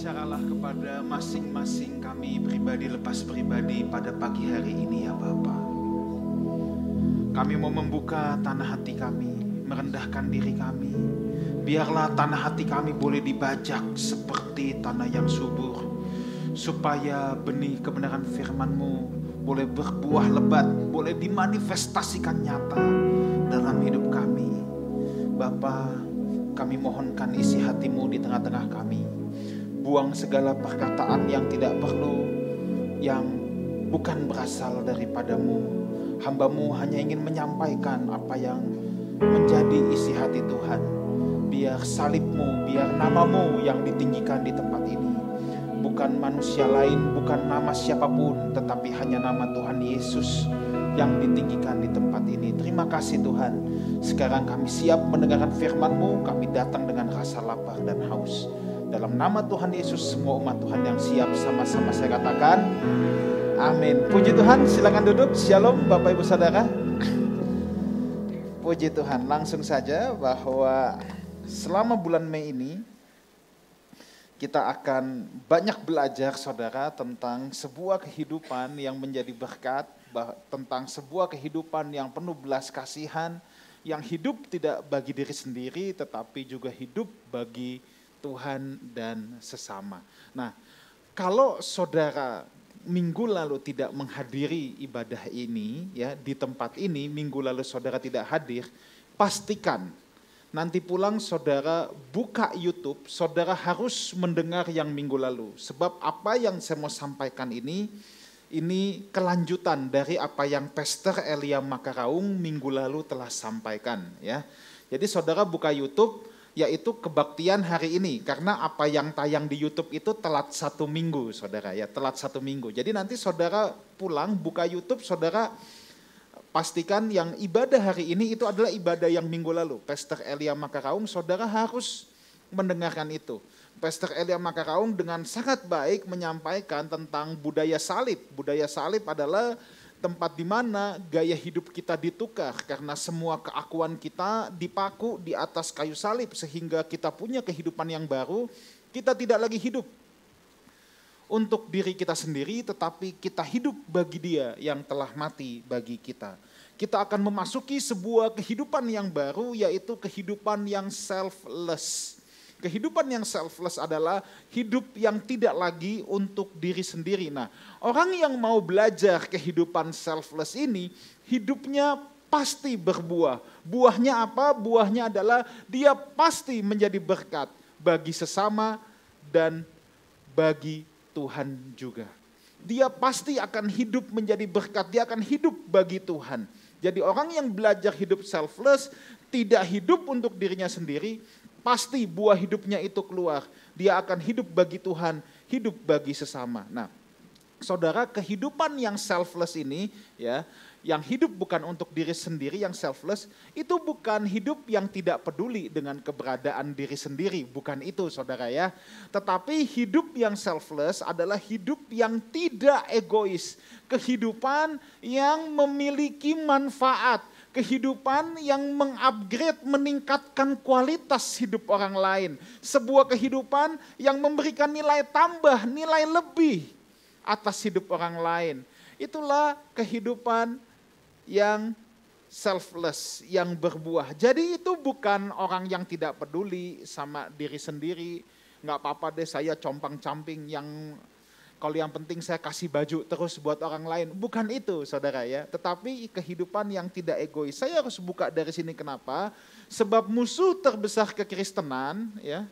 Berbicaralah kepada masing-masing kami pribadi lepas pribadi pada pagi hari ini ya Bapa. Kami mau membuka tanah hati kami, merendahkan diri kami. Biarlah tanah hati kami boleh dibajak seperti tanah yang subur, supaya benih kebenaran firman-Mu boleh berbuah lebat, boleh dimanifestasikan nyata dalam hidup kami. Bapa, kami mohonkan isi hati-Mu di tengah-tengah kami. Buang segala perkataan yang tidak perlu, yang bukan berasal daripada-Mu. Hamba-Mu hanya ingin menyampaikan apa yang menjadi isi hati Tuhan. Biar salib-Mu, biar nama-Mu yang ditinggikan di tempat ini. Bukan manusia lain, bukan nama siapapun, tetapi hanya nama Tuhan Yesus yang ditinggikan di tempat ini. Terima kasih Tuhan. Sekarang kami siap mendengarkan firman-Mu. Kami datang dengan rasa lapar dan haus. Dalam nama Tuhan Yesus, semua umat Tuhan yang siap sama-sama saya katakan amin. Puji Tuhan, silakan duduk. Shalom Bapak Ibu Saudara. Puji Tuhan, langsung saja bahwa selama bulan Mei ini kita akan banyak belajar saudara tentang sebuah kehidupan yang menjadi berkat, tentang sebuah kehidupan yang penuh belas kasihan, yang hidup tidak bagi diri sendiri tetapi juga hidup bagi Tuhan dan sesama. Nah, kalau saudara minggu lalu tidak menghadiri ibadah ini ya di tempat ini, minggu lalu saudara tidak hadir, pastikan nanti pulang saudara buka YouTube, saudara harus mendengar yang minggu lalu. Sebab apa yang saya mau sampaikan ini kelanjutan dari apa yang Pastor Elia Makaraung minggu lalu telah sampaikan ya. Jadi saudara buka YouTube, yaitu kebaktian hari ini, karena apa yang tayang di YouTube itu telat 1 minggu saudara ya, telat 1 minggu. Jadi nanti saudara pulang buka YouTube, saudara pastikan yang ibadah hari ini itu adalah ibadah yang minggu lalu. Pastor Elia Makaraung, saudara harus mendengarkan itu. Pastor Elia Makaraung dengan sangat baik menyampaikan tentang budaya salib. Budaya salib adalah tempat di mana gaya hidup kita ditukar karena semua keakuan kita dipaku di atas kayu salib sehingga kita punya kehidupan yang baru. Kita tidak lagi hidup untuk diri kita sendiri tetapi kita hidup bagi Dia yang telah mati bagi kita. Kita akan memasuki sebuah kehidupan yang baru, yaitu kehidupan yang selfless. Kehidupan yang selfless adalah hidup yang tidak lagi untuk diri sendiri. Nah, orang yang mau belajar kehidupan selfless ini, hidupnya pasti berbuah. Buahnya apa? Buahnya adalah dia pasti menjadi berkat bagi sesama dan bagi Tuhan juga. Dia pasti akan hidup menjadi berkat, dia akan hidup bagi Tuhan. Jadi orang yang belajar hidup selfless, tidak hidup untuk dirinya sendiri, pasti buah hidupnya itu keluar. Dia akan hidup bagi Tuhan, hidup bagi sesama. Nah, saudara, kehidupan yang selfless ini ya, yang hidup bukan untuk diri sendiri, yang selfless, itu bukan hidup yang tidak peduli dengan keberadaan diri sendiri, bukan itu saudara ya. Tetapi hidup yang selfless adalah hidup yang tidak egois, kehidupan yang memiliki manfaat, kehidupan yang mengupgrade, meningkatkan kualitas hidup orang lain. Sebuah kehidupan yang memberikan nilai tambah, nilai lebih atas hidup orang lain. Itulah kehidupan yang selfless, yang berbuah. Jadi itu bukan orang yang tidak peduli sama diri sendiri. Nggak apa-apa deh saya compang-camping, kalau yang penting saya kasih baju terus buat orang lain. Bukan itu saudara ya. Tetapi kehidupan yang tidak egois. Saya harus buka dari sini kenapa? Sebab musuh terbesar kekristenan ya.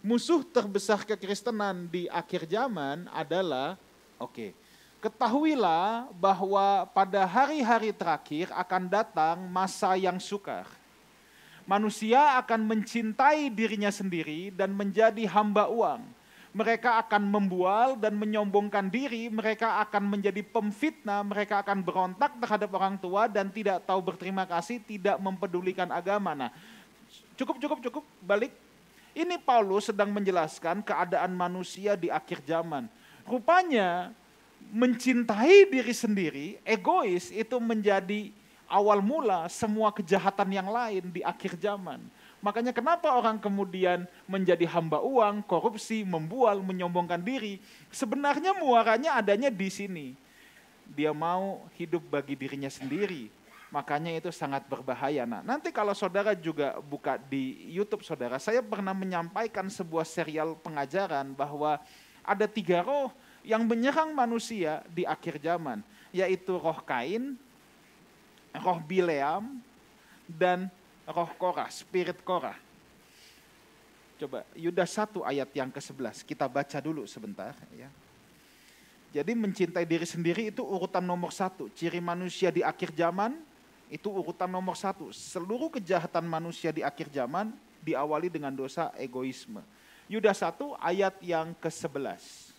Musuh terbesar kekristenan di akhir zaman adalah ketahuilah bahwa pada hari-hari terakhir akan datang masa yang sukar. Manusia akan mencintai dirinya sendiri dan menjadi hamba uang. Mereka akan membual dan menyombongkan diri, mereka akan menjadi pemfitnah, mereka akan berontak terhadap orang tua dan tidak tahu berterima kasih, tidak mempedulikan agama. Nah, cukup, balik. Ini Paulus sedang menjelaskan keadaan manusia di akhir zaman. Rupanya mencintai diri sendiri, egois itu menjadi awal mula semua kejahatan yang lain di akhir zaman. Makanya kenapa orang kemudian menjadi hamba uang, korupsi, membual, menyombongkan diri. Sebenarnya muaranya adanya di sini. Dia mau hidup bagi dirinya sendiri. Makanya itu sangat berbahaya. Nah, nanti kalau saudara juga buka di YouTube saudara, saya pernah menyampaikan sebuah serial pengajaran bahwa ada 3 roh yang menyerang manusia di akhir zaman. Yaitu roh Kain, roh Bileam, dan roh Korah, spirit Korah. Coba Yudas 1 ayat yang ke-11, kita baca dulu sebentar. Ya. Jadi mencintai diri sendiri itu urutan nomor 1. Ciri manusia di akhir zaman itu urutan nomor 1. Seluruh kejahatan manusia di akhir zaman diawali dengan dosa egoisme. Yudas 1 ayat yang ke-11.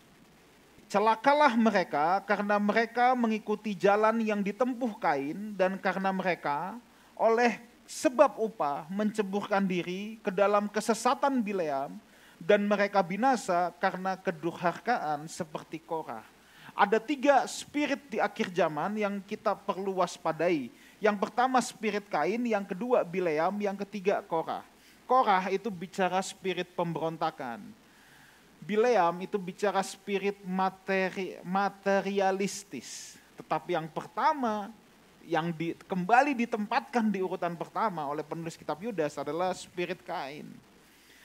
Celakalah mereka karena mereka mengikuti jalan yang ditempuh Kain dan karena mereka oleh sebab upah menceburkan diri ke dalam kesesatan Bileam dan mereka binasa karena kedurhakaan seperti Korah. Ada 3 spirit di akhir zaman yang kita perlu waspadai. Yang pertama spirit Kain, yang kedua Bileam, yang ketiga Korah. Korah itu bicara spirit pemberontakan. Bileam itu bicara spirit materialistis. Tetapi yang pertama yang kembali ditempatkan di urutan pertama oleh penulis kitab Yudas adalah spirit Kain.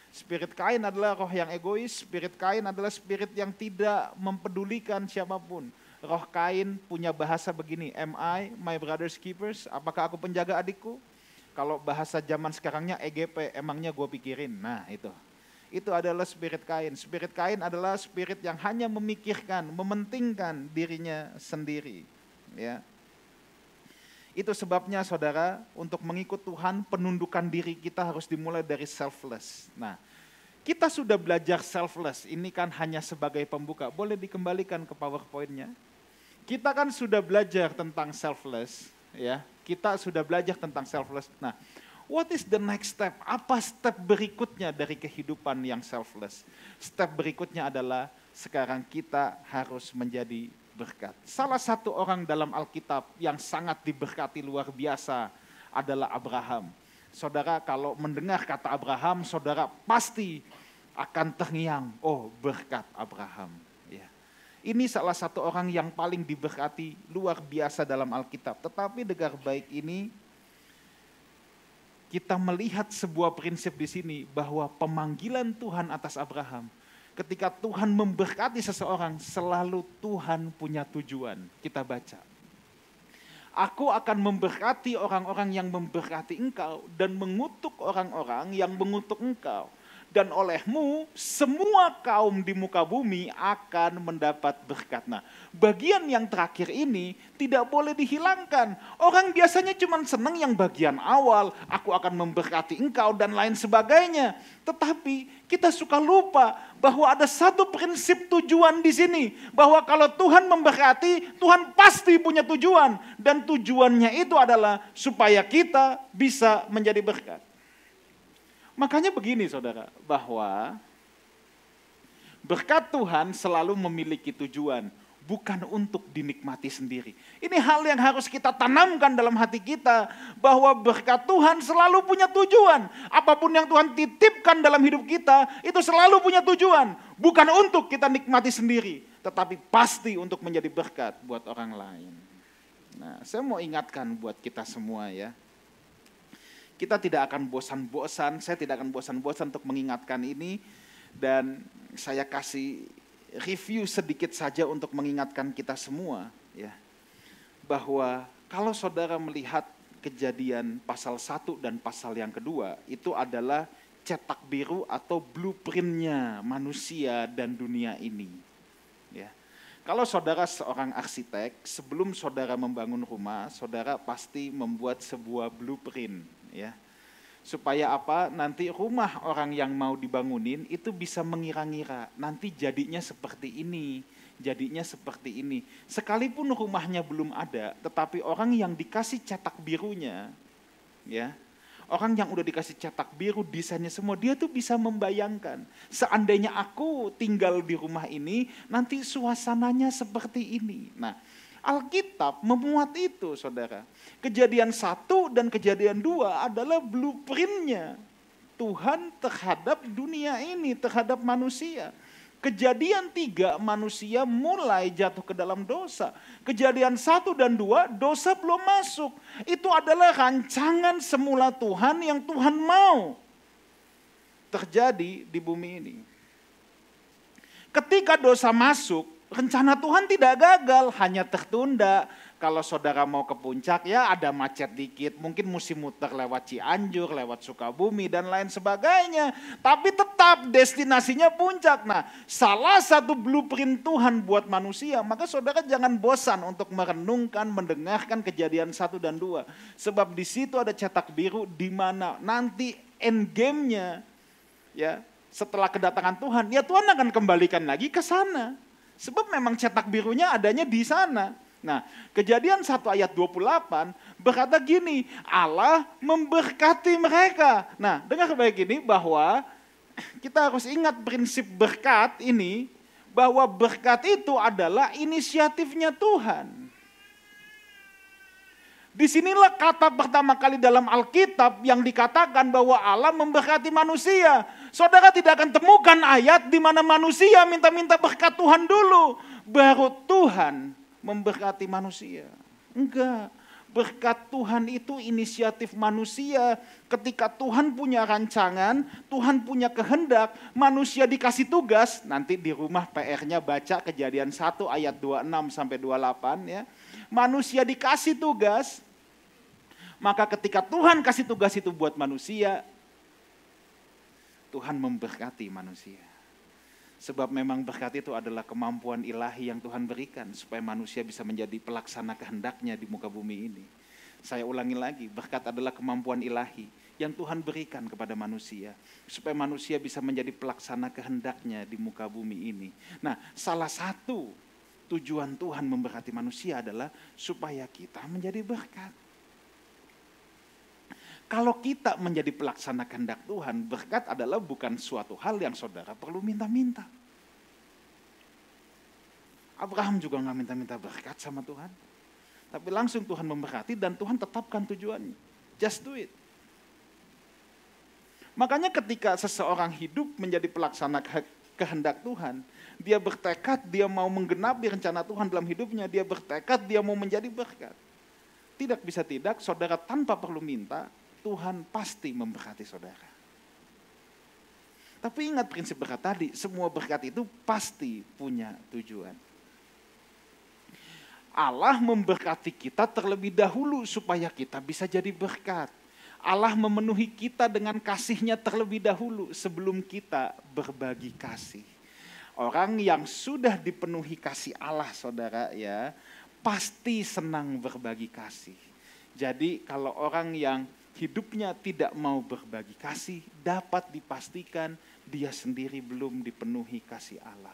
Spirit Kain adalah roh yang egois, spirit Kain adalah spirit yang tidak mempedulikan siapapun. Roh Kain punya bahasa begini, am I my brother's keepers? Apakah aku penjaga adikku? Kalau bahasa zaman sekarangnya EGP, emangnya gue pikirin. Nah itu. Itu adalah spirit Kain. Spirit Kain adalah spirit yang hanya memikirkan, mementingkan dirinya sendiri. Ya. Itu sebabnya saudara, untuk mengikut Tuhan, penundukan diri kita harus dimulai dari selfless. Nah, kita sudah belajar selfless, ini kan hanya sebagai pembuka. Boleh dikembalikan ke PowerPoint-nya. Kita kan sudah belajar tentang selfless, ya. Kita sudah belajar tentang selfless. Nah, what is the next step? Apa step berikutnya dari kehidupan yang selfless? Step berikutnya adalah sekarang kita harus menjadi berkat. Salah satu orang dalam Alkitab yang sangat diberkati luar biasa adalah Abraham. Saudara kalau mendengar kata Abraham, saudara pasti akan terngiang, oh berkat Abraham. Ya. Ini salah satu orang yang paling diberkati luar biasa dalam Alkitab. Tetapi dengar baik ini, kita melihat sebuah prinsip di sini bahwa pemanggilan Tuhan atas Abraham, ketika Tuhan memberkati seseorang, selalu Tuhan punya tujuan. Kita baca. Aku akan memberkati orang-orang yang memberkati engkau dan mengutuk orang-orang yang mengutuk engkau. Dan olehmu semua kaum di muka bumi akan mendapat berkat. Nah, bagian yang terakhir ini tidak boleh dihilangkan. Orang biasanya cuma senang yang bagian awal, aku akan memberkati engkau dan lain sebagainya. Tetapi kita suka lupa bahwa ada satu prinsip tujuan di sini. Bahwa kalau Tuhan memberkati, Tuhan pasti punya tujuan. Dan tujuannya itu adalah supaya kita bisa menjadi berkat. Makanya begini saudara, bahwa berkat Tuhan selalu memiliki tujuan, bukan untuk dinikmati sendiri. Ini hal yang harus kita tanamkan dalam hati kita, bahwa berkat Tuhan selalu punya tujuan. Apapun yang Tuhan titipkan dalam hidup kita, itu selalu punya tujuan. Bukan untuk kita nikmati sendiri, tetapi pasti untuk menjadi berkat buat orang lain. Nah, saya mau ingatkan buat kita semua ya. Kita tidak akan bosan-bosan, saya tidak akan bosan-bosan untuk mengingatkan ini. Dan saya kasih review sedikit saja untuk mengingatkan kita semua. Ya, bahwa kalau saudara melihat Kejadian pasal 1 dan pasal yang kedua, itu adalah cetak biru atau blueprint-nya manusia dan dunia ini. Ya. Kalau saudara seorang arsitek, sebelum saudara membangun rumah, saudara pasti membuat sebuah blueprint. Ya, supaya apa? Nanti rumah orang yang mau dibangunin itu bisa mengira-ngira nanti jadinya seperti ini, jadinya seperti ini. Sekalipun rumahnya belum ada, tetapi orang yang dikasih cetak birunya, ya, orang yang udah dikasih cetak biru desainnya semua, dia tuh bisa membayangkan seandainya aku tinggal di rumah ini, nanti suasananya seperti ini. Nah, Alkitab memuat itu, saudara. Kejadian 1 dan Kejadian 2 adalah blueprint-nya. Tuhan terhadap dunia ini, terhadap manusia. Kejadian 3, manusia mulai jatuh ke dalam dosa. Kejadian 1 dan 2, dosa belum masuk. Itu adalah rancangan semula Tuhan yang Tuhan mau terjadi di bumi ini. Ketika dosa masuk, rencana Tuhan tidak gagal, hanya tertunda. Kalau saudara mau ke puncak, ya ada macet dikit, mungkin mesti muter lewat Cianjur, lewat Sukabumi, dan lain sebagainya. Tapi tetap destinasinya puncak. Nah, salah satu blueprint Tuhan buat manusia, maka saudara jangan bosan untuk merenungkan, mendengarkan Kejadian 1 dan 2. Sebab di situ ada cetak biru di mana nanti end game-nya, ya setelah kedatangan Tuhan, ya Tuhan akan kembalikan lagi ke sana. Sebab memang cetak birunya adanya di sana. Nah, Kejadian 1 ayat 28 berkata gini, Allah memberkati mereka. Nah, dengar baik ini bahwa kita harus ingat prinsip berkat ini, bahwa berkat itu adalah inisiatifnya Tuhan. Disinilah kata pertama kali dalam Alkitab yang dikatakan bahwa Allah memberkati manusia. Saudara tidak akan temukan ayat di mana manusia minta-minta berkat Tuhan dulu, baru Tuhan memberkati manusia. Enggak. Berkat Tuhan itu inisiatif manusia. Ketika Tuhan punya rancangan, Tuhan punya kehendak, manusia dikasih tugas. Nanti di rumah PR-nya baca Kejadian 1 ayat 26 sampai 28 ya. Manusia dikasih tugas. Maka ketika Tuhan kasih tugas itu buat manusia, Tuhan memberkati manusia. Sebab memang berkat itu adalah kemampuan ilahi yang Tuhan berikan supaya manusia bisa menjadi pelaksana kehendaknya di muka bumi ini. Saya ulangi lagi, berkat adalah kemampuan ilahi yang Tuhan berikan kepada manusia supaya manusia bisa menjadi pelaksana kehendaknya di muka bumi ini. Nah, salah satu tujuan Tuhan memberkati manusia adalah supaya kita menjadi berkat. Kalau kita menjadi pelaksana kehendak Tuhan, berkat adalah bukan suatu hal yang saudara perlu minta-minta. Abraham juga nggak minta-minta berkat sama Tuhan. Tapi langsung Tuhan memberkati dan Tuhan tetapkan tujuannya. Just do it. Makanya ketika seseorang hidup menjadi pelaksana kehendak Tuhan, dia bertekad, dia mau menggenapi rencana Tuhan dalam hidupnya, dia bertekad, dia mau menjadi berkat. Tidak bisa tidak, saudara tanpa perlu minta, Tuhan pasti memberkati saudara. Tapi ingat prinsip berkat tadi, semua berkat itu pasti punya tujuan. Allah memberkati kita terlebih dahulu supaya kita bisa jadi berkat. Allah memenuhi kita dengan kasih-Nya terlebih dahulu sebelum kita berbagi kasih. Orang yang sudah dipenuhi kasih Allah, saudara, ya, pasti senang berbagi kasih. Jadi kalau orang yang hidupnya tidak mau berbagi kasih, dapat dipastikan dia sendiri belum dipenuhi kasih Allah.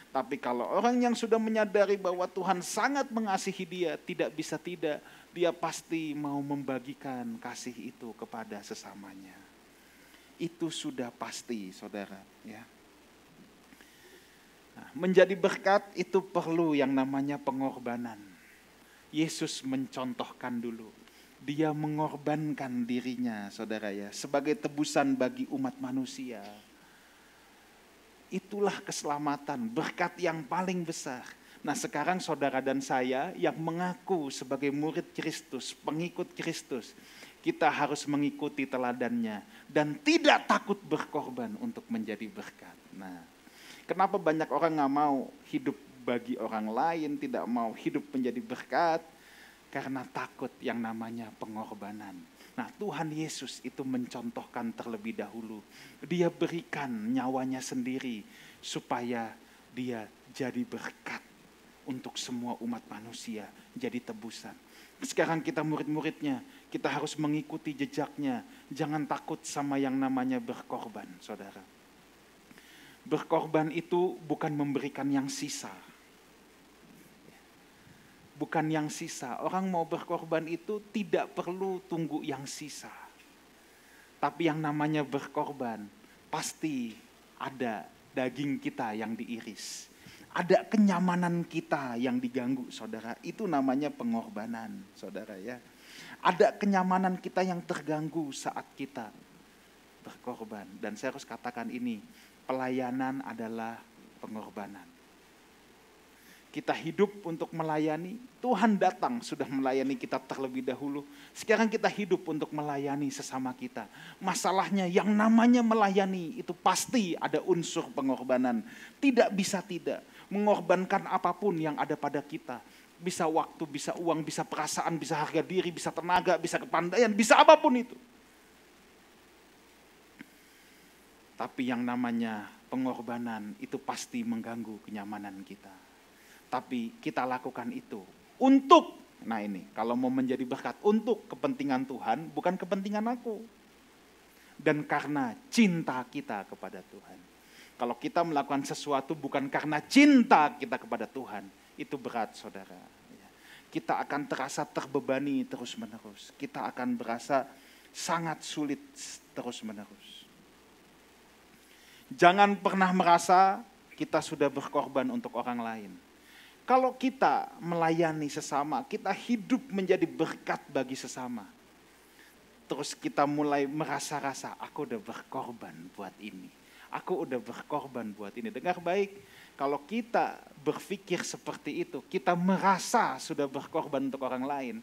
Tapi kalau orang yang sudah menyadari bahwa Tuhan sangat mengasihi dia, tidak bisa tidak, dia pasti mau membagikan kasih itu kepada sesamanya. Itu sudah pasti, saudara. Ya. Nah, menjadi berkat itu perlu yang namanya pengorbanan. Yesus mencontohkan dulu. Dia mengorbankan dirinya, saudara ya, sebagai tebusan bagi umat manusia. Itulah keselamatan, berkat yang paling besar. Nah sekarang saudara dan saya yang mengaku sebagai murid Kristus, pengikut Kristus, kita harus mengikuti teladannya dan tidak takut berkorban untuk menjadi berkat. Nah, kenapa banyak orang gak mau hidup bagi orang lain, tidak mau hidup menjadi berkat? Karena takut yang namanya pengorbanan. Nah Tuhan Yesus itu mencontohkan terlebih dahulu. Dia berikan nyawanya sendiri supaya dia jadi berkat untuk semua umat manusia, jadi tebusan. Sekarang kita murid-muridnya, kita harus mengikuti jejaknya. Jangan takut sama yang namanya berkorban, saudara. Berkorban itu bukan memberikan yang sisa. Bukan yang sisa. Orang mau berkorban itu tidak perlu tunggu yang sisa. Tapi yang namanya berkorban, pasti ada daging kita yang diiris. Ada kenyamanan kita yang diganggu, saudara. Itu namanya pengorbanan, saudara ya. Ada kenyamanan kita yang terganggu saat kita berkorban. Dan saya harus katakan ini, pelayanan adalah pengorbanan. Kita hidup untuk melayani, Tuhan datang sudah melayani kita terlebih dahulu. Sekarang kita hidup untuk melayani sesama kita. Masalahnya yang namanya melayani itu pasti ada unsur pengorbanan. Tidak bisa tidak, mengorbankan apapun yang ada pada kita. Bisa waktu, bisa uang, bisa perasaan, bisa harga diri, bisa tenaga, bisa kepandaian, bisa apapun itu. Tapi yang namanya pengorbanan itu pasti mengganggu kenyamanan kita. Tapi kita lakukan itu untuk, nah ini kalau mau menjadi berkat, untuk kepentingan Tuhan, bukan kepentingan aku. Dan karena cinta kita kepada Tuhan. Kalau kita melakukan sesuatu bukan karena cinta kita kepada Tuhan, itu berat saudara. Kita akan terasa terbebani terus menerus. Kita akan berasa sangat sulit terus menerus. Jangan pernah merasa kita sudah berkorban untuk orang lain. Kalau kita melayani sesama, kita hidup menjadi berkat bagi sesama. Terus kita mulai merasa-rasa, aku udah berkorban buat ini. Aku udah berkorban buat ini. Dengar baik, kalau kita berpikir seperti itu, kita merasa sudah berkorban untuk orang lain.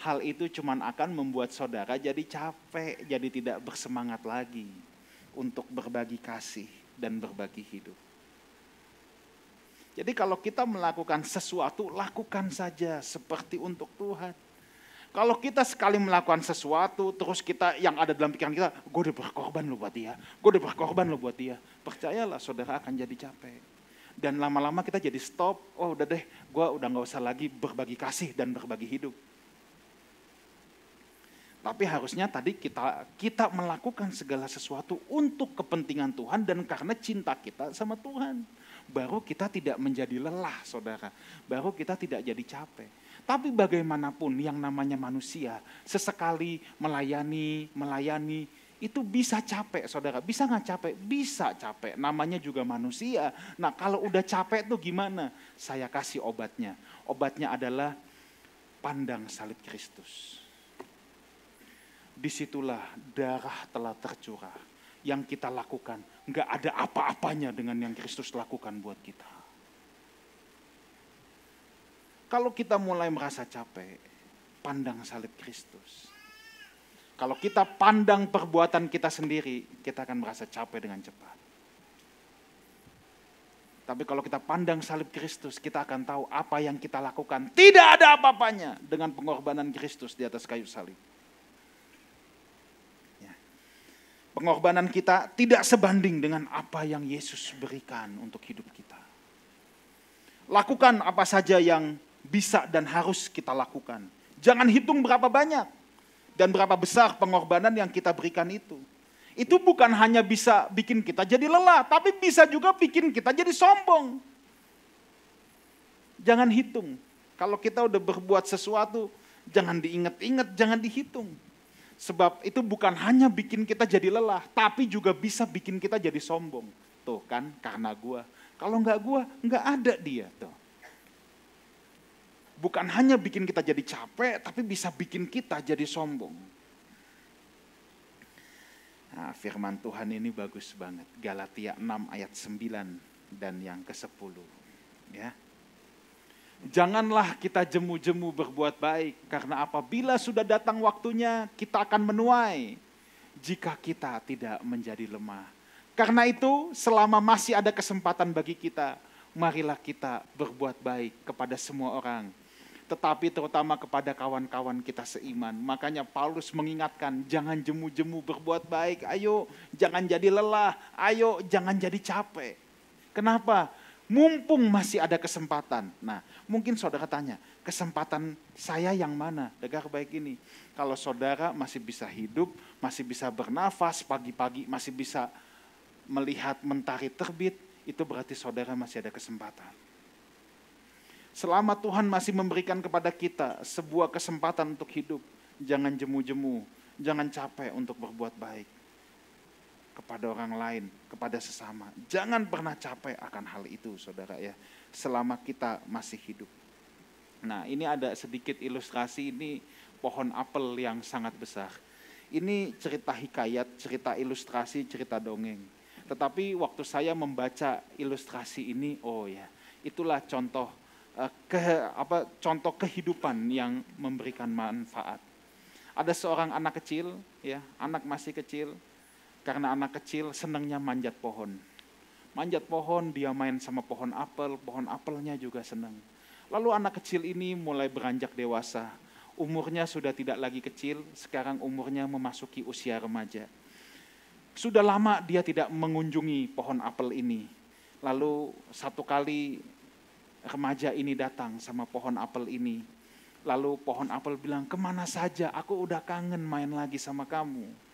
Hal itu cuma akan membuat saudara jadi capek, jadi tidak bersemangat lagi untuk berbagi kasih dan berbagi hidup. Jadi kalau kita melakukan sesuatu, lakukan saja seperti untuk Tuhan. Kalau kita sekali melakukan sesuatu, terus kita yang ada dalam pikiran kita, gue udah berkorban loh buat dia, gue udah berkorban loh buat dia. Percayalah saudara akan jadi capek. Dan lama-lama kita jadi stop, oh udah deh, gue udah gak usah lagi berbagi kasih dan berbagi hidup. Tapi harusnya tadi kita melakukan segala sesuatu untuk kepentingan Tuhan dan karena cinta kita sama Tuhan. Baru kita tidak menjadi lelah saudara, baru kita tidak jadi capek. Tapi bagaimanapun yang namanya manusia, sesekali melayani, itu bisa capek saudara. Bisa gak capek? Bisa capek, namanya juga manusia. Nah kalau udah capek tuh gimana? Saya kasih obatnya. Obatnya adalah pandang salib Kristus. Disitulah darah telah tercurah. Yang kita lakukan nggak ada apa-apanya dengan yang Kristus lakukan buat kita. Kalau kita mulai merasa capek, pandang salib Kristus. Kalau kita pandang perbuatan kita sendiri, kita akan merasa capek dengan cepat. Tapi kalau kita pandang salib Kristus, kita akan tahu apa yang kita lakukan tidak ada apa-apanya dengan pengorbanan Kristus di atas kayu salib. Pengorbanan kita tidak sebanding dengan apa yang Yesus berikan untuk hidup kita. Lakukan apa saja yang bisa dan harus kita lakukan. Jangan hitung berapa banyak dan berapa besar pengorbanan yang kita berikan itu. Itu bukan hanya bisa bikin kita jadi lelah, tapi bisa juga bikin kita jadi sombong. Jangan hitung. Kalau kita udah berbuat sesuatu, jangan diingat-ingat, jangan dihitung. Sebab itu bukan hanya bikin kita jadi lelah, tapi juga bisa bikin kita jadi sombong. Tuh kan, karena gua. Kalau enggak gua, enggak ada dia. Tuh. Bukan hanya bikin kita jadi capek, tapi bisa bikin kita jadi sombong. Nah, firman Tuhan ini bagus banget. Galatia 6 ayat 9 dan yang ke-10. Ya. Janganlah kita jemu-jemu berbuat baik, karena apabila sudah datang waktunya kita akan menuai jika kita tidak menjadi lemah. Karena itu selama masih ada kesempatan bagi kita, marilah kita berbuat baik kepada semua orang. Tetapi terutama kepada kawan-kawan kita seiman. Makanya Paulus mengingatkan, jangan jemu-jemu berbuat baik, ayo jangan jadi lelah, ayo jangan jadi capek. Kenapa? Mumpung masih ada kesempatan. Nah, mungkin saudara tanya, kesempatan saya yang mana? Dengar baik ini. Kalau saudara masih bisa hidup, masih bisa bernafas, pagi-pagi masih bisa melihat mentari terbit, itu berarti saudara masih ada kesempatan. Selama Tuhan masih memberikan kepada kita sebuah kesempatan untuk hidup, jangan jemu-jemu, jangan capek untuk berbuat baik kepada orang lain, kepada sesama. Jangan pernah capek akan hal itu, saudara ya. Selama kita masih hidup. Nah, ini ada sedikit ilustrasi, ini pohon apel yang sangat besar. Ini cerita hikayat, cerita ilustrasi, cerita dongeng. Tetapi waktu saya membaca ilustrasi ini, oh ya, itulah contoh contoh kehidupan yang memberikan manfaat. Ada seorang anak kecil, ya, anak masih kecil. Karena anak kecil senangnya manjat pohon. Manjat pohon, dia main sama pohon apelnya juga senang. Lalu anak kecil ini mulai beranjak dewasa. Umurnya sudah tidak lagi kecil, sekarang umurnya memasuki usia remaja. Sudah lama dia tidak mengunjungi pohon apel ini. Lalu satu kali remaja ini datang sama pohon apel ini. Lalu pohon apel bilang, kemana saja, aku udah kangen main lagi sama kamu.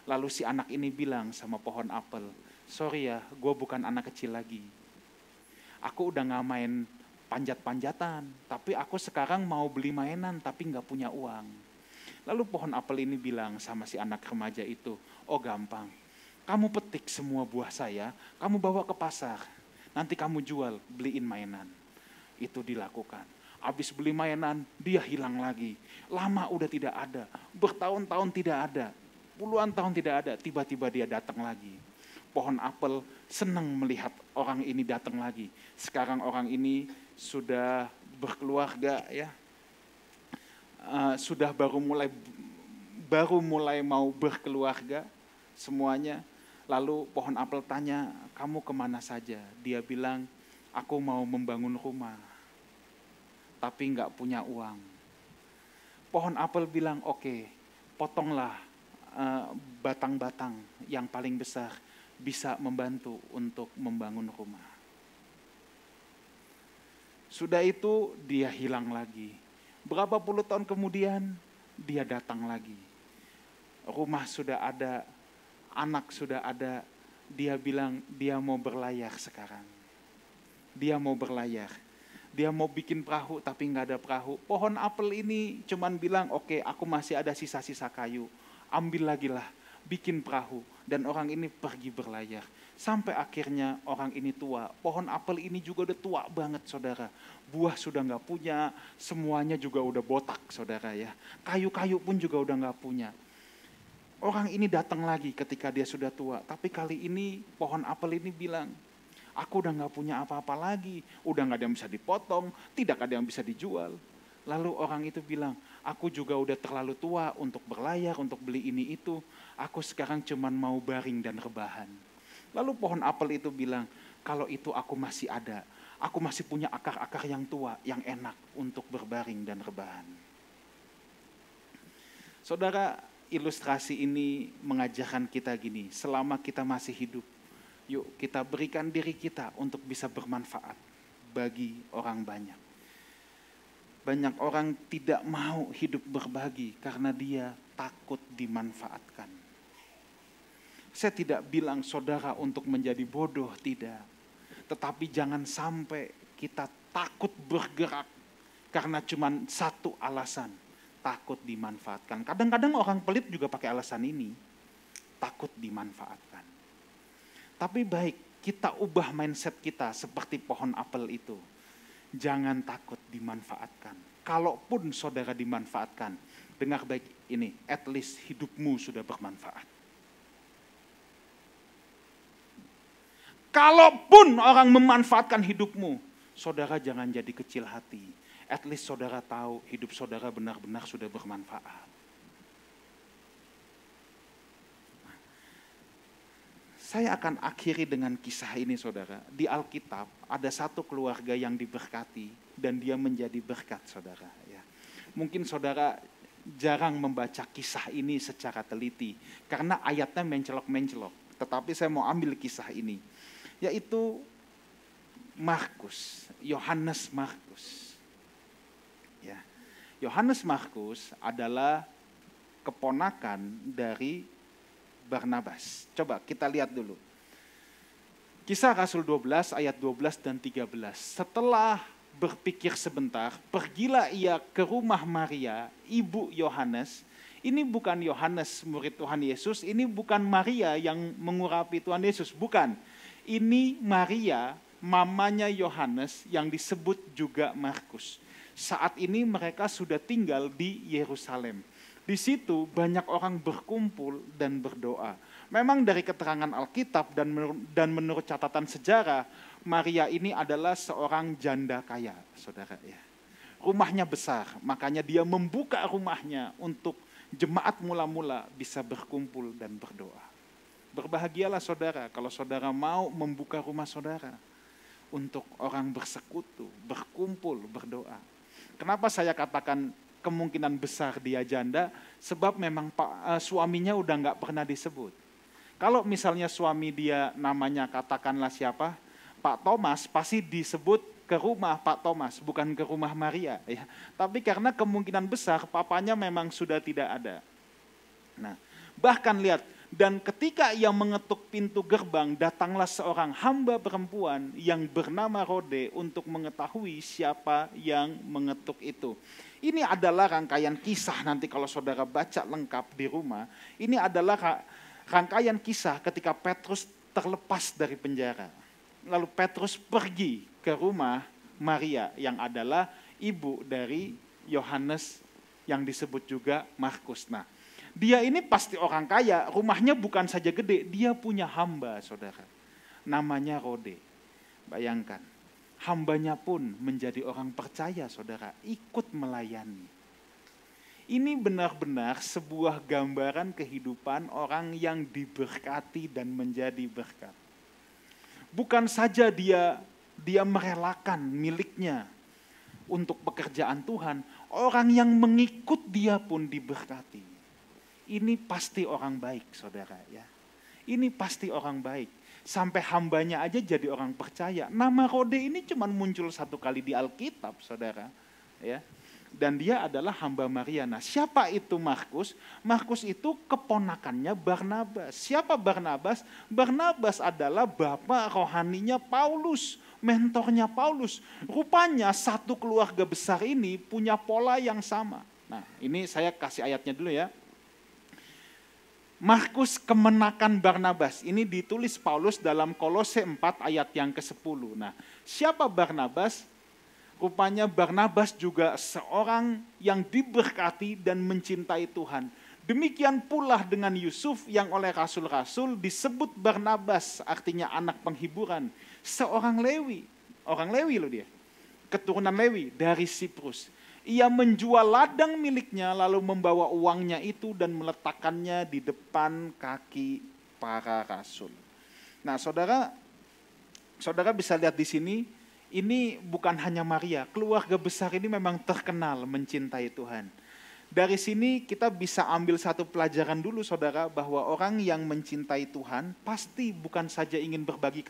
Lalu si anak ini bilang sama pohon apel, sorry ya, gue bukan anak kecil lagi. Aku udah gak main panjat-panjatan, tapi aku sekarang mau beli mainan tapi gak punya uang. Lalu pohon apel ini bilang sama si anak remaja itu, oh gampang, kamu petik semua buah saya, kamu bawa ke pasar, nanti kamu jual, beliin mainan. Itu dilakukan. Habis beli mainan, dia hilang lagi. Lama udah tidak ada, bertahun-tahun tidak ada, puluhan tahun tidak ada, tiba-tiba dia datang lagi. Pohon apel senang melihat orang ini datang lagi. Sekarang orang ini sudah berkeluarga, ya, sudah baru mulai mau berkeluarga semuanya. Lalu pohon apel tanya, kamu kemana saja? Dia bilang, aku mau membangun rumah, tapi nggak punya uang. Pohon apel bilang, oke, potonglah batang-batang yang paling besar, bisa membantu untuk membangun rumah. Sudah itu dia hilang lagi. Berapa puluh tahun kemudian dia datang lagi. Rumah sudah ada, anak sudah ada. Dia bilang dia mau berlayar sekarang. Dia mau berlayar. Dia mau bikin perahu tapi nggak ada perahu. Pohon apel ini cuman bilang, oke, aku masih ada sisa-sisa kayu. Ambil lagi lah, bikin perahu. Dan orang ini pergi berlayar. Sampai akhirnya orang ini tua. Pohon apel ini juga udah tua banget, saudara. Buah sudah nggak punya, semuanya juga udah botak, saudara ya. Kayu-kayu pun juga udah nggak punya. Orang ini datang lagi ketika dia sudah tua. Tapi kali ini pohon apel ini bilang, aku udah gak punya apa-apa lagi, udah gak ada yang bisa dipotong, tidak ada yang bisa dijual. Lalu orang itu bilang, aku juga udah terlalu tua untuk berlayar, untuk beli ini itu, aku sekarang cuman mau baring dan rebahan. Lalu pohon apel itu bilang, kalau itu aku masih ada, aku masih punya akar-akar yang tua, yang enak untuk berbaring dan rebahan. Saudara, ilustrasi ini mengajarkan kita gini, selama kita masih hidup, yuk kita berikan diri kita untuk bisa bermanfaat bagi orang banyak. Banyak orang tidak mau hidup berbagi karena dia takut dimanfaatkan. Saya tidak bilang saudara untuk menjadi bodoh, tidak. Tetapi jangan sampai kita takut bergerak karena cuma satu alasan, takut dimanfaatkan. Kadang-kadang orang pelit juga pakai alasan ini, takut dimanfaatkan. Tapi baik, kita ubah mindset kita seperti pohon apel itu. Jangan takut dimanfaatkan. Kalaupun saudara dimanfaatkan, dengar baik ini, at least hidupmu sudah bermanfaat. Kalaupun orang memanfaatkan hidupmu, saudara jangan jadi kecil hati. At least saudara tahu hidup saudara benar-benar sudah bermanfaat. Saya akan akhiri dengan kisah ini, saudara. Di Alkitab ada satu keluarga yang diberkati dan dia menjadi berkat, saudara. Ya. Mungkin saudara jarang membaca kisah ini secara teliti karena ayatnya mencelok-mencelok. Tetapi saya mau ambil kisah ini, yaitu Markus, Yohanes Markus. Ya. Yohanes Markus adalah keponakan dari Barnabas. Coba kita lihat dulu. Kisah Rasul 12 ayat 12 dan 13. Setelah berpikir sebentar, pergilah ia ke rumah Maria, ibu Yohanes. Ini bukan Yohanes murid Tuhan Yesus, ini bukan Maria yang mengurapi Tuhan Yesus, bukan. Ini Maria, mamanya Yohanes yang disebut juga Markus. Saat ini mereka sudah tinggal di Yerusalem. Di situ banyak orang berkumpul dan berdoa. Memang dari keterangan Alkitab dan menurut catatan sejarah, Maria ini adalah seorang janda kaya, saudara ya. Rumahnya besar, makanya dia membuka rumahnya untuk jemaat mula-mula bisa berkumpul dan berdoa. Berbahagialah saudara kalau saudara mau membuka rumah saudara untuk orang bersekutu, berkumpul, berdoa. Kenapa saya katakan kemungkinan besar dia janda? Sebab memang suaminya udah nggak pernah disebut. Kalau misalnya suami dia namanya katakanlah siapa? Pak Thomas, pasti disebut ke rumah Pak Thomas, bukan ke rumah Maria. Ya. Tapi karena kemungkinan besar papanya memang sudah tidak ada. Nah, bahkan lihat, dan ketika ia mengetuk pintu gerbang, datanglah seorang hamba perempuan yang bernama Rode untuk mengetahui siapa yang mengetuk itu. Ini adalah rangkaian kisah nanti kalau saudara baca lengkap di rumah. Ini adalah rangkaian kisah ketika Petrus terlepas dari penjara. Lalu Petrus pergi ke rumah Maria yang adalah ibu dari Yohanes yang disebut juga Markus. Nah, dia ini pasti orang kaya, rumahnya bukan saja gede, dia punya hamba, saudara. Namanya Rode. Bayangkan, hambanya pun menjadi orang percaya, saudara, ikut melayani. Ini benar-benar sebuah gambaran kehidupan orang yang diberkati dan menjadi berkat. Bukan saja dia merelakan miliknya untuk pekerjaan Tuhan, orang yang mengikut dia pun diberkati. Ini pasti orang baik, saudara ya. Ini pasti orang baik. Sampai hambanya aja jadi orang percaya. Nama Rode ini cuma muncul satu kali di Alkitab, saudara. Ya. Dan dia adalah hamba Maria. Nah, siapa itu Markus? Markus itu keponakannya Barnabas. Siapa Barnabas? Barnabas adalah bapak rohaninya Paulus, mentornya Paulus. Rupanya satu keluarga besar ini punya pola yang sama. Nah, ini saya kasih ayatnya dulu ya. Markus kemenakan Barnabas. Ini ditulis Paulus dalam Kolose 4 ayat yang ke-10. Nah, siapa Barnabas? Rupanya Barnabas juga seorang yang diberkati dan mencintai Tuhan. Demikian pula dengan Yusuf yang oleh rasul-rasul disebut Barnabas, artinya anak penghiburan. Seorang Lewi, orang Lewi loh dia, keturunan Lewi dari Siprus. Ia menjual ladang miliknya lalu membawa uangnya itu dan meletakkannya di depan kaki para rasul. Nah, saudara bisa lihat di sini. Ini bukan hanya Maria, keluarga besar ini memang terkenal mencintai Tuhan. Dari sini kita bisa ambil satu pelajaran dulu saudara, bahwa orang yang mencintai Tuhan pasti bukan saja ingin berbagi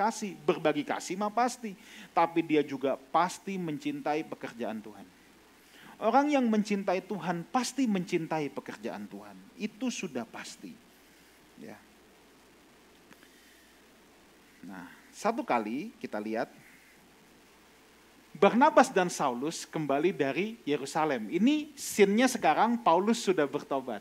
kasih mah pasti, tapi dia juga pasti mencintai pekerjaan Tuhan. Orang yang mencintai Tuhan pasti mencintai pekerjaan Tuhan, itu sudah pasti. Ya. Nah, satu kali kita lihat, Barnabas dan Saulus kembali dari Yerusalem. Ini scene-nya sekarang Paulus sudah bertobat.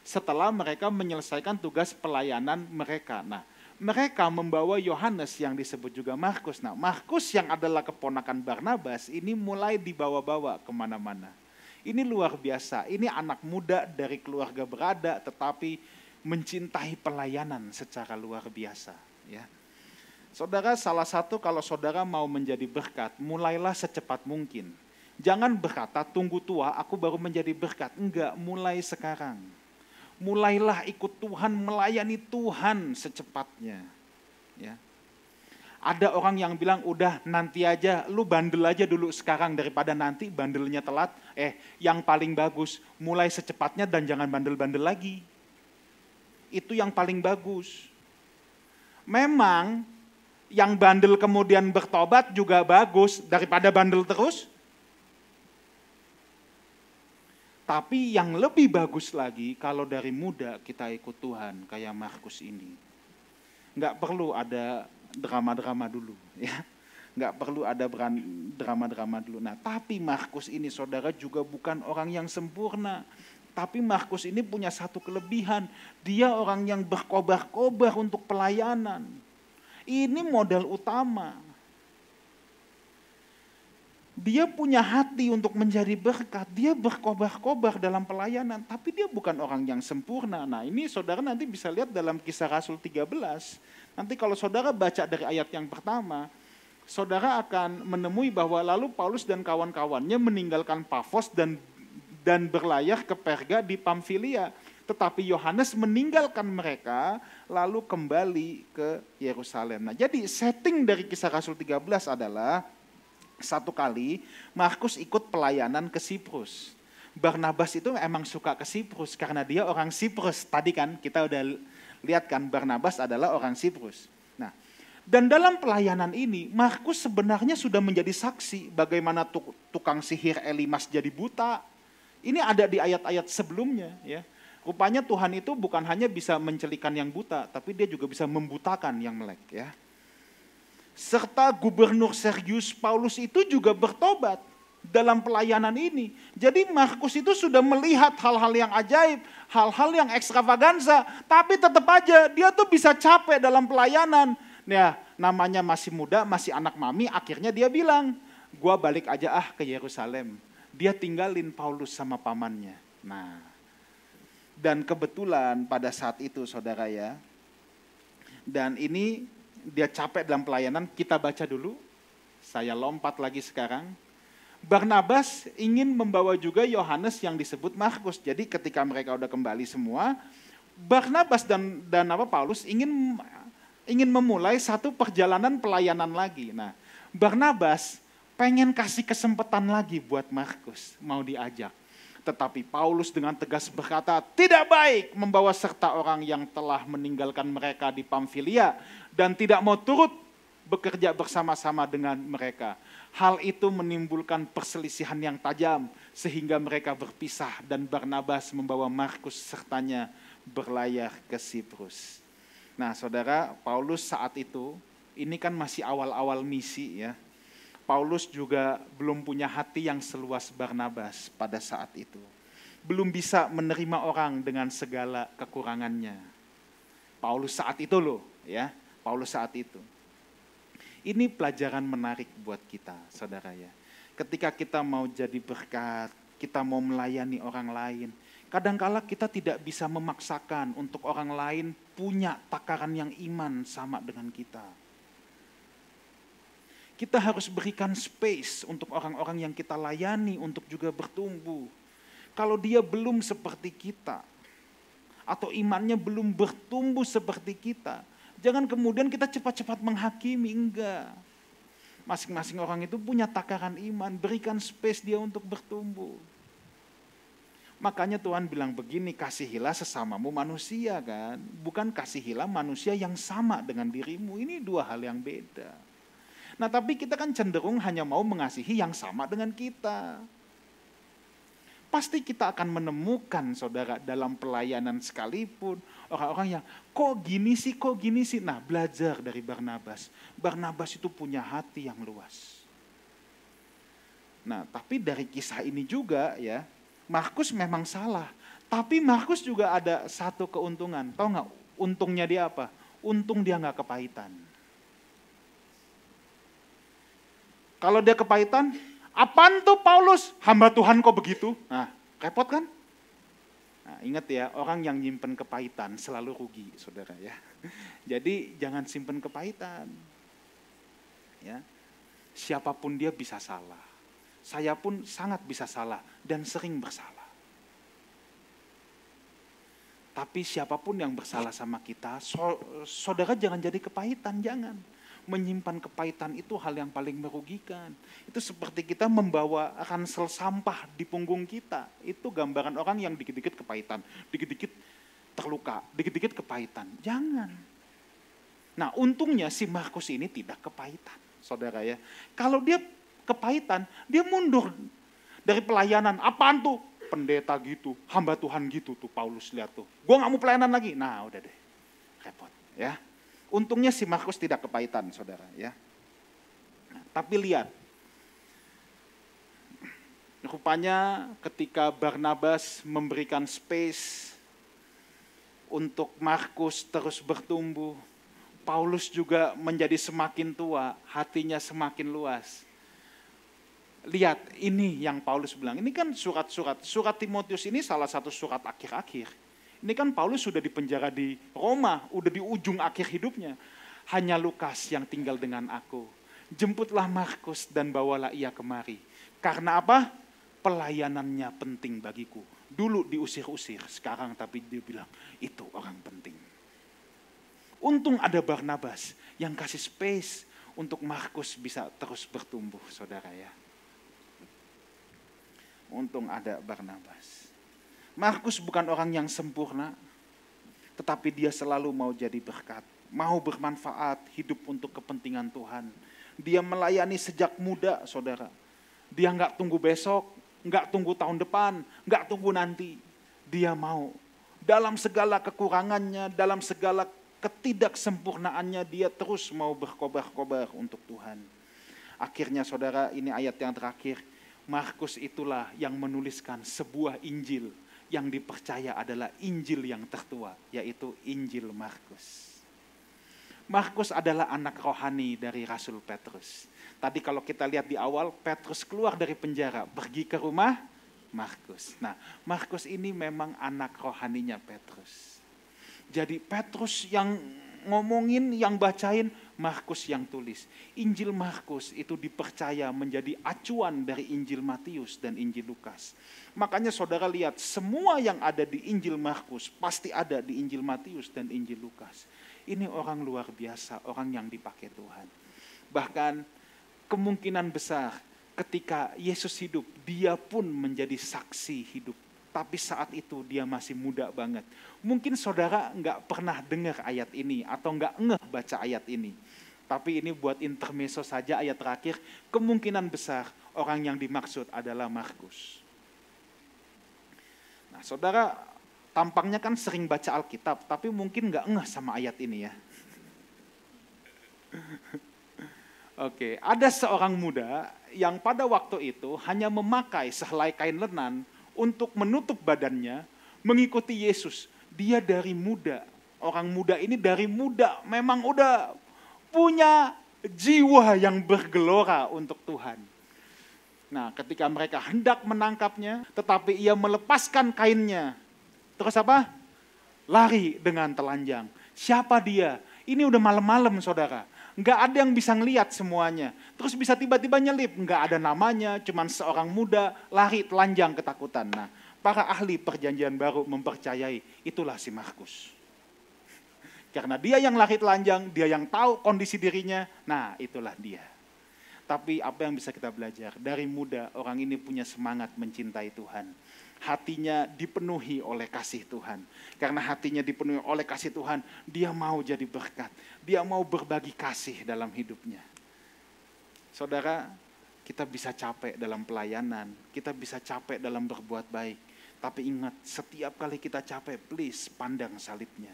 Setelah mereka menyelesaikan tugas pelayanan mereka. Nah, mereka membawa Yohanes yang disebut juga Markus. Nah, Markus yang adalah keponakan Barnabas ini mulai dibawa-bawa kemana-mana. Ini luar biasa. Ini anak muda dari keluarga berada tetapi mencintai pelayanan secara luar biasa. Ya. Saudara, salah satu kalau saudara mau menjadi berkat, mulailah secepat mungkin. Jangan berkata, tunggu tua, aku baru menjadi berkat. Enggak, mulai sekarang. Mulailah ikut Tuhan, melayani Tuhan secepatnya. Ya. Ada orang yang bilang, udah nanti aja, lu bandel aja dulu sekarang daripada nanti bandelnya telat. Yang paling bagus, mulai secepatnya dan jangan bandel-bandel lagi. Itu yang paling bagus. Memang, yang bandel kemudian bertobat juga bagus daripada bandel terus. Tapi yang lebih bagus lagi kalau dari muda kita ikut Tuhan kayak Markus ini. Nggak perlu ada drama-drama dulu ya. Nggak perlu ada drama-drama dulu. Nah, tapi Markus ini saudara juga bukan orang yang sempurna. Tapi Markus ini punya satu kelebihan. Dia orang yang berkobar-kobar untuk pelayanan. Ini modal utama. dia punya hati untuk menjadi berkat, dia berkobar-kobar dalam pelayanan, tapi dia bukan orang yang sempurna. Nah ini saudara nanti bisa lihat dalam Kisah Rasul 13, nanti kalau saudara baca dari ayat yang pertama, saudara akan menemui bahwa lalu Paulus dan kawan-kawannya meninggalkan Pafos dan berlayar ke Perga di Pamfilia. Tetapi Yohanes meninggalkan mereka lalu kembali ke Yerusalem. Nah, jadi setting dari Kisah Rasul 13 adalah satu kali Markus ikut pelayanan ke Siprus. Barnabas itu emang suka ke Siprus karena dia orang Siprus. Tadi kan kita udah lihat kan Barnabas adalah orang Siprus. Nah, dan dalam pelayanan ini Markus sebenarnya sudah menjadi saksi bagaimana tukang sihir Elimas jadi buta. Ini ada di ayat-ayat sebelumnya ya. Rupanya Tuhan itu bukan hanya bisa mencelikan yang buta, tapi dia juga bisa membutakan yang melek ya. Serta Gubernur Sergius Paulus itu juga bertobat dalam pelayanan ini. Jadi Markus itu sudah melihat hal-hal yang ajaib, hal-hal yang ekstravaganza, tapi tetap aja dia tuh bisa capek dalam pelayanan. Ya, namanya masih muda, masih anak mami, akhirnya dia bilang, gua balik aja ke Yerusalem. Dia tinggalin Paulus sama pamannya. Nah, dan kebetulan pada saat itu saudara ya, dan ini dia capek dalam pelayanan, kita baca dulu, saya lompat lagi sekarang. Barnabas ingin membawa juga Yohanes yang disebut Markus. Jadi ketika mereka udah kembali semua, Barnabas dan Paulus ingin memulai satu perjalanan pelayanan lagi. Nah, Barnabas pengen kasih kesempatan lagi buat Markus, mau diajak. Tetapi Paulus dengan tegas berkata, tidak baik membawa serta orang yang telah meninggalkan mereka di Pamfilia dan tidak mau turut bekerja bersama-sama dengan mereka. Hal itu menimbulkan perselisihan yang tajam sehingga mereka berpisah dan Barnabas membawa Markus sertanya berlayar ke Siprus. Nah saudara, Paulus saat itu, ini kan masih awal-awal misi ya. Paulus juga belum punya hati yang seluas Barnabas pada saat itu. Belum bisa menerima orang dengan segala kekurangannya. Paulus saat itu loh ya, Paulus saat itu. Ini pelajaran menarik buat kita saudara ya. Ketika kita mau jadi berkat, kita mau melayani orang lain, kadangkala kita tidak bisa memaksakan untuk orang lain punya takaran yang iman sama dengan kita. Kita harus berikan space untuk orang-orang yang kita layani untuk juga bertumbuh. Kalau dia belum seperti kita, atau imannya belum bertumbuh seperti kita, jangan kemudian kita cepat-cepat menghakimi, enggak. Masing-masing orang itu punya takaran iman, berikan space dia untuk bertumbuh. Makanya Tuhan bilang begini, kasihilah sesamamu manusia kan, bukan kasihilah manusia yang sama dengan dirimu, ini dua hal yang beda. Nah tapi kita kan cenderung hanya mau mengasihi yang sama dengan kita. Pasti kita akan menemukan saudara dalam pelayanan sekalipun orang-orang yang kok gini sih. Nah belajar dari Barnabas. Barnabas itu punya hati yang luas. Nah tapi dari kisah ini juga ya, Markus memang salah. Tapi Markus juga ada satu keuntungan. Tahu nggak untungnya dia apa? Untung dia nggak kepahitan. Kalau dia kepahitan, apaan tuh Paulus? Hamba Tuhan kok begitu? Nah, repot kan? Nah, ingat ya, orang yang nyimpen kepahitan selalu rugi, saudara ya. Jadi jangan simpen kepahitan. Ya, siapapun dia bisa salah. Saya pun sangat bisa salah dan sering bersalah. Tapi siapapun yang bersalah sama kita, saudara jangan jadi kepahitan, jangan. Menyimpan kepahitan itu hal yang paling merugikan. Itu seperti kita membawa ransel sampah di punggung kita. Itu gambaran orang yang dikit-dikit kepahitan, dikit-dikit terluka, dikit-dikit kepahitan. Jangan. Nah untungnya si Markus ini tidak kepahitan, saudara ya. Kalau dia kepahitan, dia mundur dari pelayanan. Apaan tuh? Pendeta gitu, hamba Tuhan gitu tuh Paulus, lihat tuh. Gue gak mau pelayanan lagi. Nah udah deh, repot ya. Untungnya si Markus tidak kepahitan, saudara ya. Nah, tapi lihat, rupanya ketika Barnabas memberikan space untuk Markus terus bertumbuh, Paulus juga menjadi semakin tua, hatinya semakin luas. lihat ini yang Paulus bilang. Ini kan surat Timotius ini salah satu surat akhir-akhir. Ini kan Paulus sudah dipenjara di Roma, udah di ujung akhir hidupnya. Hanya Lukas yang tinggal dengan aku. Jemputlah Markus dan bawalah ia kemari. Karena apa? Pelayanannya penting bagiku. Dulu diusir-usir, sekarang tapi dia bilang itu orang penting. Untung ada Barnabas yang kasih space untuk Markus bisa terus bertumbuh, saudara ya. Untung ada Barnabas. Markus bukan orang yang sempurna, tetapi dia selalu mau jadi berkat, mau bermanfaat, hidup untuk kepentingan Tuhan. Dia melayani sejak muda, saudara. Dia nggak tunggu besok, nggak tunggu tahun depan, nggak tunggu nanti. Dia mau. Dalam segala kekurangannya, dalam segala ketidaksempurnaannya, dia terus mau berkobar-kobar untuk Tuhan. Akhirnya saudara, ini ayat yang terakhir. Markus itulah yang menuliskan sebuah Injil yang dipercaya adalah Injil yang tertua, yaitu Injil Markus. Markus adalah anak rohani dari Rasul Petrus. Tadi kalau kita lihat di awal, Petrus keluar dari penjara, pergi ke rumah Markus. Nah, Markus ini memang anak rohaninya Petrus. Jadi Petrus yang ngomongin, yang bacain, Markus yang tulis. Injil Markus itu dipercaya menjadi acuan dari Injil Matius dan Injil Lukas. Makanya saudara lihat, semua yang ada di Injil Markus pasti ada di Injil Matius dan Injil Lukas. Ini orang luar biasa, orang yang dipakai Tuhan. Bahkan kemungkinan besar ketika Yesus hidup, dia pun menjadi saksi hidup. Tapi saat itu dia masih muda banget. Mungkin saudara nggak pernah dengar ayat ini atau nggak ngeh baca ayat ini. Tapi ini buat intermezzo saja ayat terakhir. Kemungkinan besar orang yang dimaksud adalah Markus. Nah saudara tampaknya kan sering baca Alkitab, tapi mungkin nggak ngeh sama ayat ini ya. Oke, ada seorang muda yang pada waktu itu hanya memakai sehelai kain lenan untuk menutup badannya, mengikuti Yesus. Dia dari muda, orang muda ini dari muda memang udah punya jiwa yang bergelora untuk Tuhan. Nah, ketika mereka hendak menangkapnya, tetapi ia melepaskan kainnya. Terus apa? Lari dengan telanjang. Siapa dia? Ini udah malam-malam saudara. Nggak ada yang bisa ngelihat semuanya. Terus bisa tiba-tiba nyelip. Nggak ada namanya, cuman seorang muda lari telanjang ketakutan. Nah, para ahli perjanjian baru mempercayai itulah si Markus. Karena dia yang lari telanjang, dia yang tahu kondisi dirinya, nah itulah dia. Tapi apa yang bisa kita belajar? Dari muda orang ini punya semangat mencintai Tuhan. Hatinya dipenuhi oleh kasih Tuhan. Karena hatinya dipenuhi oleh kasih Tuhan, dia mau jadi berkat. Dia mau berbagi kasih dalam hidupnya. Saudara, kita bisa capek dalam pelayanan, kita bisa capek dalam berbuat baik. Tapi ingat, setiap kali kita capek, please pandang salibnya.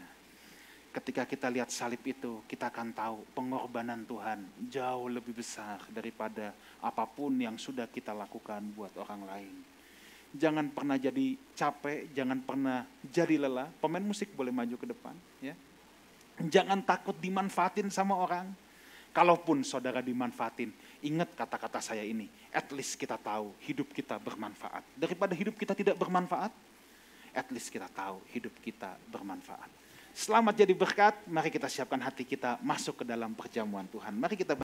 Ketika kita lihat salib itu, kita akan tahu pengorbanan Tuhan jauh lebih besar daripada apapun yang sudah kita lakukan buat orang lain. Jangan pernah jadi capek, jangan pernah jadi lelah. Pemain musik boleh maju ke depan. Ya. Jangan takut dimanfaatin sama orang. Kalaupun saudara dimanfaatin, ingat kata-kata saya ini. At least kita tahu hidup kita bermanfaat. Daripada hidup kita tidak bermanfaat, at least kita tahu hidup kita bermanfaat. Selamat jadi berkat, mari kita siapkan hati kita masuk ke dalam perjamuan Tuhan. Mari kita